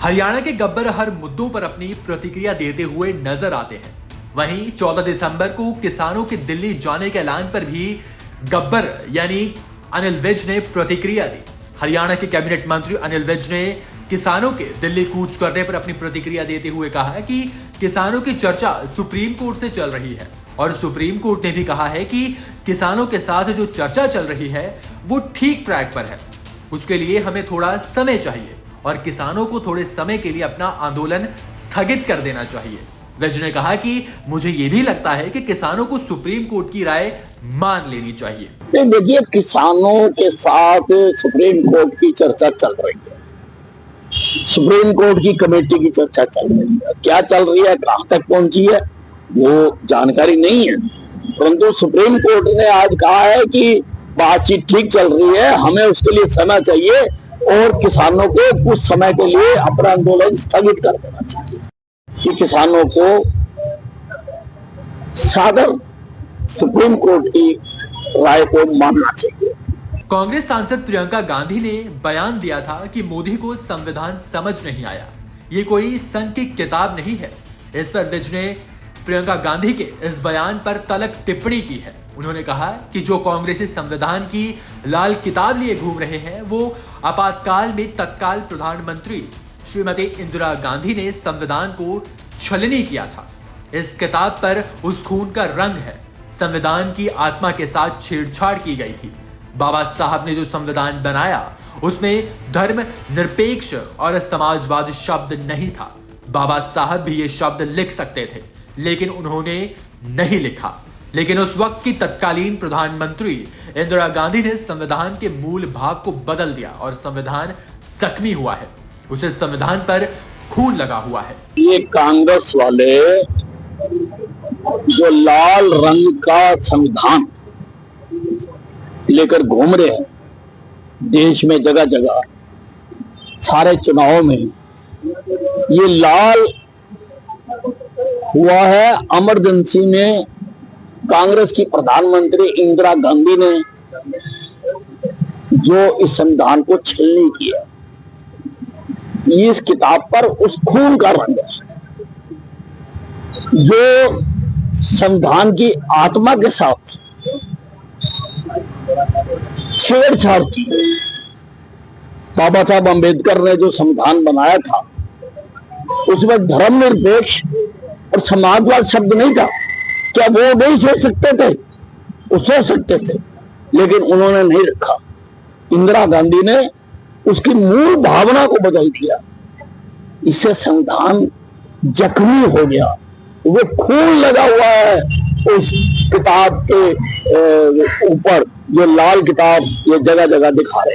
हरियाणा के गब्बर हर मुद्दों पर अपनी प्रतिक्रिया देते हुए नजर आते हैं। वहीं 14 दिसंबर को किसानों के दिल्ली जाने के ऐलान पर भी गब्बर यानी अनिल विज ने प्रतिक्रिया दी। हरियाणा के कैबिनेट मंत्री अनिल विज ने किसानों के दिल्ली कूच करने पर अपनी प्रतिक्रिया देते हुए कहा कि किसानों की चर्चा सुप्रीम कोर्ट से चल रही है और सुप्रीम कोर्ट ने भी कहा है कि किसानों के साथ जो चर्चा चल रही है वो ठीक ट्रैक पर है। उसके लिए हमें थोड़ा समय चाहिए और किसानों को थोड़े समय के लिए अपना आंदोलन स्थगित कर देना चाहिए। विज ने कहा कि मुझे यह भी लगता है कि किसानों को सुप्रीम कोर्ट की राय मान लेनी चाहिए। देखिए, किसानों के साथ सुप्रीम कोर्ट की चर्चा चल रही है, सुप्रीम कोर्ट की कमेटी की चर्चा चल रही है। क्या चल रही है, कहां तक पहुंची है, वो जानकारी नहीं है। परंतु सुप्रीम कोर्ट ने आज कहा है कि बातचीत ठीक चल रही है, हमें उसके लिए समय चाहिए और किसानों को कुछ समय के लिए अपना आंदोलन स्थगित कर देना चाहिए कि किसानों को सादर सुप्रीम कोर्ट की राय को मानना चाहिए। कांग्रेस सांसद प्रियंका गांधी ने बयान दिया था कि मोदी को संविधान समझ नहीं आया, ये कोई संघ की किताब नहीं है। इस पर विज ने प्रियंका गांधी के इस बयान पर तल्ख टिप्पणी की है। उन्होंने कहा कि जो कांग्रेसी संविधान की लाल किताब लिए घूम रहे हैं वो आपातकाल में तत्काल प्रधानमंत्री श्रीमती इंदिरा गांधी ने संविधान को छलनी किया था। इस किताब पर उस खून का रंग है, संविधान की आत्मा के साथ छेड़छाड़ की गई थी। बाबा साहब ने जो संविधान बनाया उसमें धर्म निरपेक्ष और समाजवाद शब्द नहीं था। बाबा साहब भी ये शब्द लिख सकते थे लेकिन उन्होंने नहीं लिखा। लेकिन उस वक्त की तत्कालीन प्रधानमंत्री इंदिरा गांधी ने संविधान के मूल भाव को बदल दिया और संविधान जख्मी हुआ है, उसे संविधान पर खून लगा हुआ है। ये कांग्रेस वाले जो लाल रंग का संविधान लेकर घूम रहे हैं देश में जगह जगह सारे चुनाव में, ये लाल हुआ है इमरजेंसी में। कांग्रेस की प्रधानमंत्री इंदिरा गांधी ने जो इस संविधान को छलनी किया, इस किताब पर उस खून का रंग है जो संविधान की आत्मा के साथ छेड़छाड़ की। बाबा साहब अंबेडकर ने जो संविधान बनाया था उसमें धर्मनिरपेक्ष और समाजवाद शब्द नहीं था। क्या वो नहीं सोच सकते थे? वो सोच सकते थे लेकिन उन्होंने नहीं रखा। इंदिरा गांधी ने उसकी मूल भावना को बदल दिया। इससे संविधान जख्मी हो गया, वो खून लगा हुआ है उस किताब के ऊपर, जो लाल किताब ये जगह जगह दिखा रहे।